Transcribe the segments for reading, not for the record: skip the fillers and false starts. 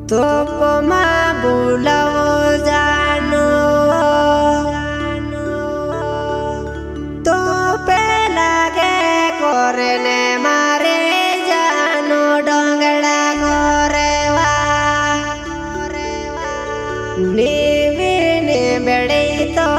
તોપમાં બોલાવો જાનો તો પેલાગે કરે ને મારે જાનો ડોંગડા કોરેવા નીવીને બેડી તો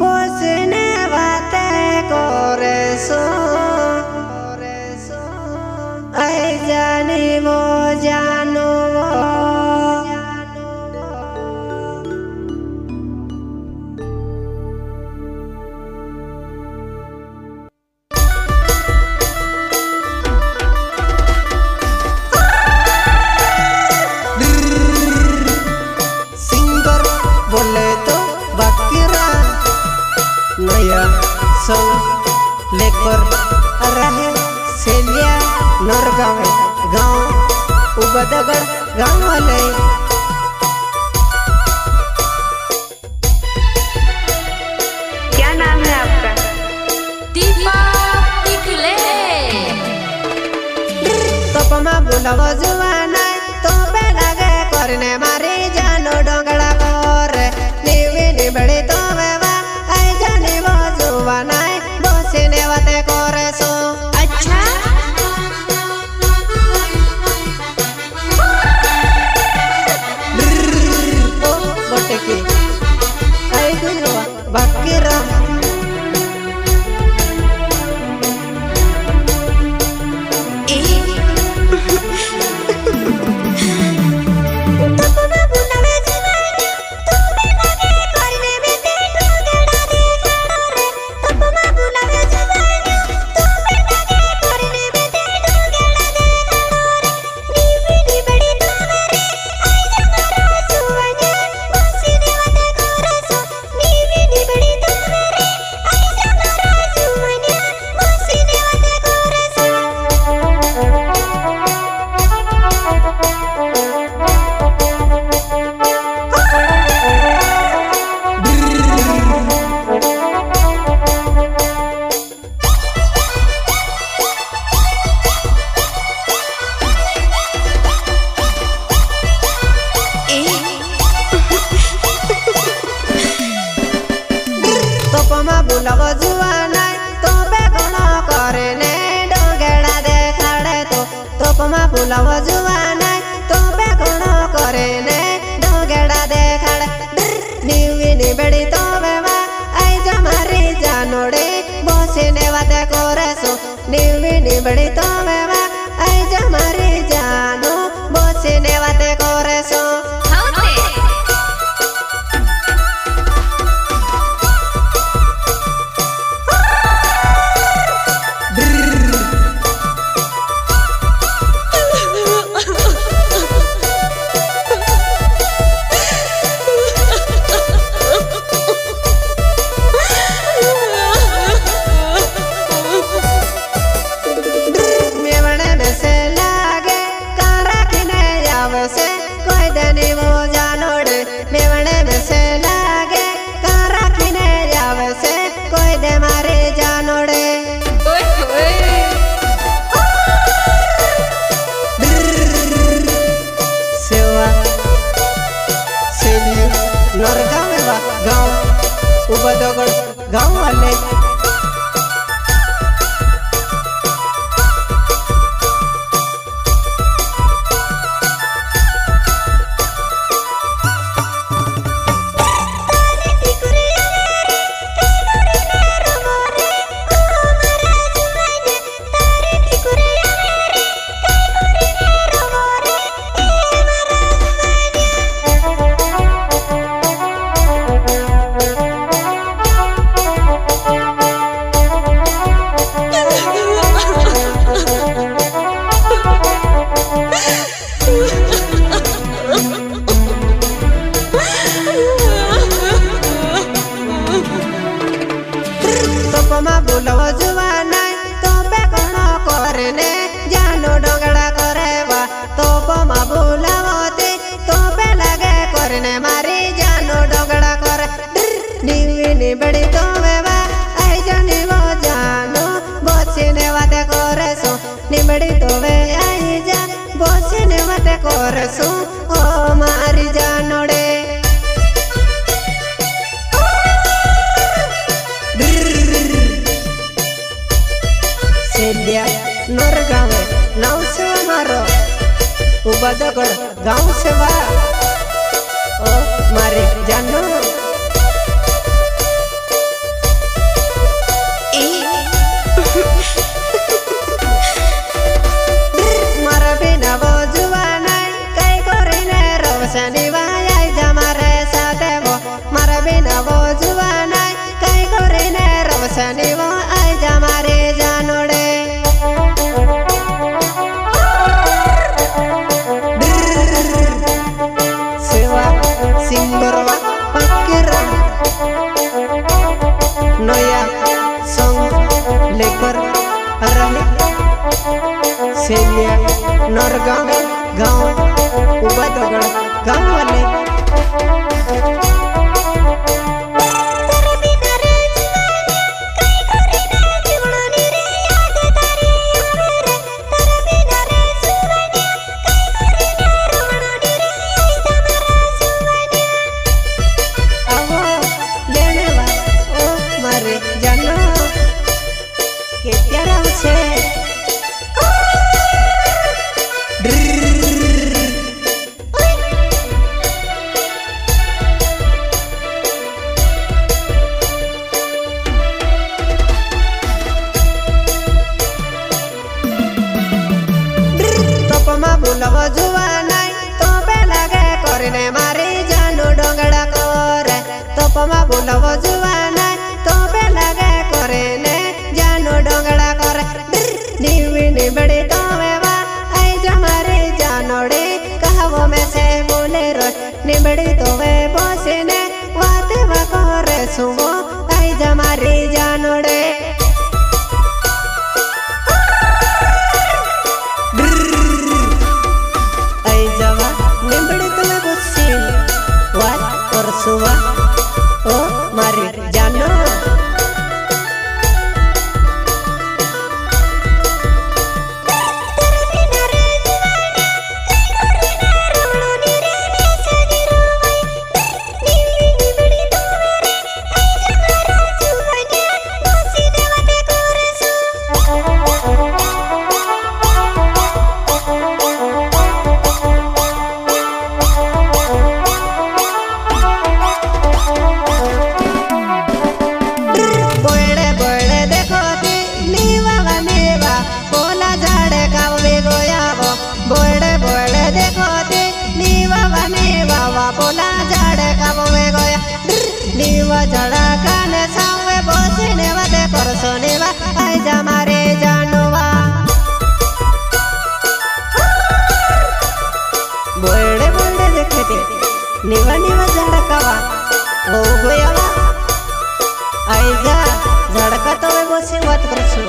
બોસને વાતે કરે સો जानी वो जानो सिंगर बोले तो बकरा नया सॉन्ग लेकर रहे सेलिया नौरगांव गाँव उबदगढ़ गाँव वाले क्या नाम है आपका? दीपा टिकले। तोपमा बुलावो जुवाना तो पे लगे करने मारे जानो डोंगड़ा कोरे नीवी निबड़ी तो वेवा आई जानी वो जुवाना बोसीने वाते कोरे सो अच्छा की आई गुरुवा बकरा तोपमा बुलावो जुवाना तो पे गुणो करे ने डोंगड़ा देखाड़े तो तोपमा बुलावो जुवाना तो पे गुणो करे ने डोंगड़ा देखाड़े नीवी निबड़ी तो वेवा आई जमारी जानोड़े बोसीने वाते कोरे सो नीवी निबड़ी तो वेवा आई जमारी जानो बोसीने वाते कोरे सो कोई दनी वो जानोड़े मेवणे में से लागे कारा किने जावे से कोई दे मारे जानोड़े सेवा सेली नौरगांव गाँव उबदगढ़ गाँव वाले बुलावो जुवाना तो पे गुणो करे ने जानो डोंगड़ा करेवा तो पमा बुलावो ते तो पे लगे करने मारी जानो डोंगड़ा करे नीवी निबड़ी तो वेवा आई जानी वो जानो बोसीने वाते करे सो निबड़ी तो वे नर गाँव नाव से मारो उबादगढ़ गाँव से वा ओ मारे जानो मारा बिना वो जुवाना कई कोरिने रोशनी वाई जमारे साथे वो मारा बिना वो जुवाना कई कोरिने रोशनी वो आई जमारे जानोड़े सेवा सिंगरवा पक्कीरा नया संग लेकर रहे सेलिया नरगांव गाँव उबादगढ़ गाँव वाले बुलव जुवाना तो पे लगे करने मारी जानू डोंगड़ा करे तो पमा बुलव जुवाना तो पे लगे करने जानू डोंगड़ा करे नीवी निबड़ी तो वेवा आई जमारे जानोड़े कहवो में से बोले रो निबड़ी तो वे बोसने वाते वा करे सुवो आई जमारे जानोड़े सुवा ओ मारी जानो बोला जाड़े कबवे गया नीवा जड़ा काने सावे बोसने वादे परसोने वा आई जमारे जानवा बोले बोले देखते नीवा नीवा जड़ा कवा हो गया वा आई जा जड़ा का तो वे बोसे वात परसो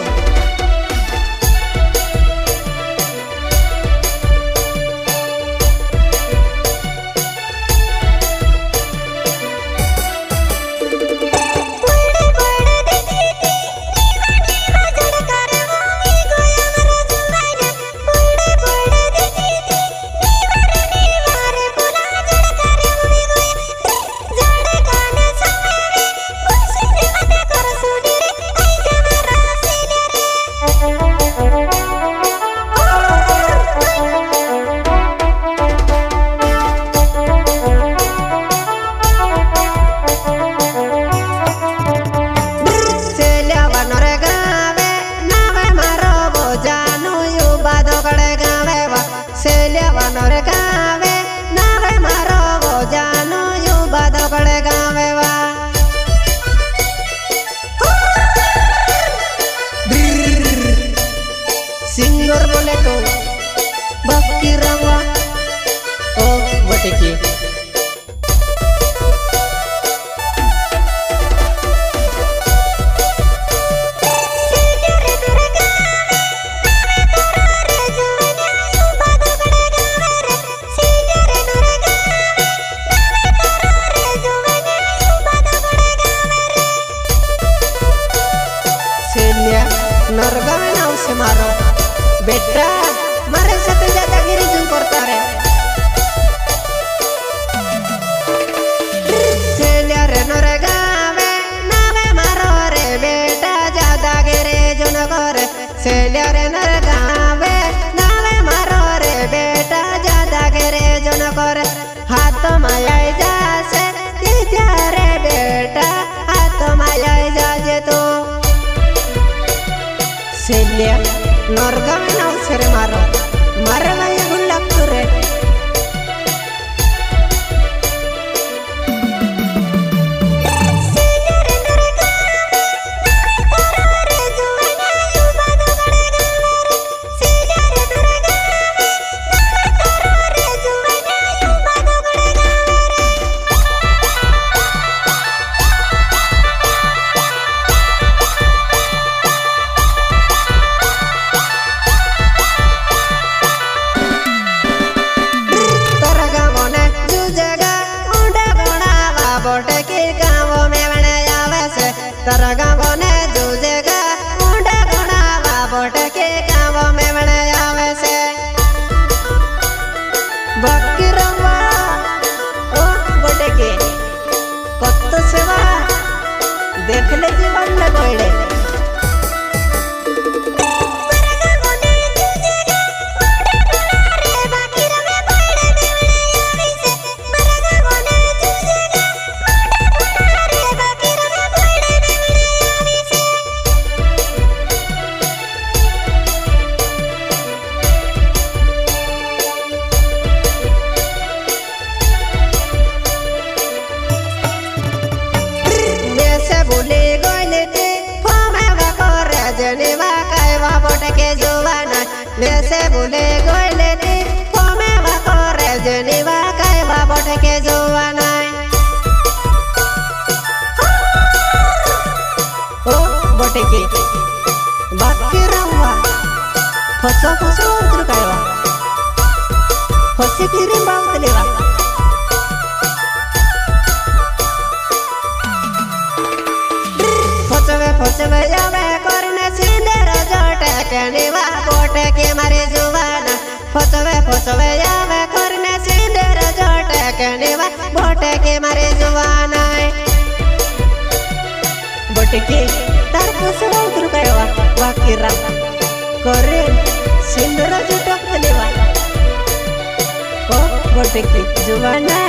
सिंगर बोले तो बाकी रंगा ओ वटिकी नरगा में नाव से मारो बेटा मारे साथ दादागिरी जो करता रे सेलिया रे नरगा में नावे मारो रे बेटा दादागिरी जो न करे सेलिया रे नरगा ले नरगा में नाव छरे मारो मारे भाई गुल्लक रे तारा गाँव ने जूझेगा मुंडे गुणावा बोट के गाँव में बने आवे से बकरवा ओ बोट के कत्तो सेवा देख ले जीवन ले कोइले वैसे बोले गोले ती कोमे वाको रेजनी वा काय वा बोट के जोवाना ओ बोट के बाकी रवा फसो फसो उतर काय वा फसे फिरे बावत लेवा फसवे जावे करने सिंदर जोटे कनीवा बोट के मारे जुवाना फसवे जावे करने सिंदर जोटे कनीवा बोट के मारे जुवाना बोट के तार फसवा उतर कायवा वाकिरा करे सिंदर जोटे कनीवा ओ बोट के जुवाना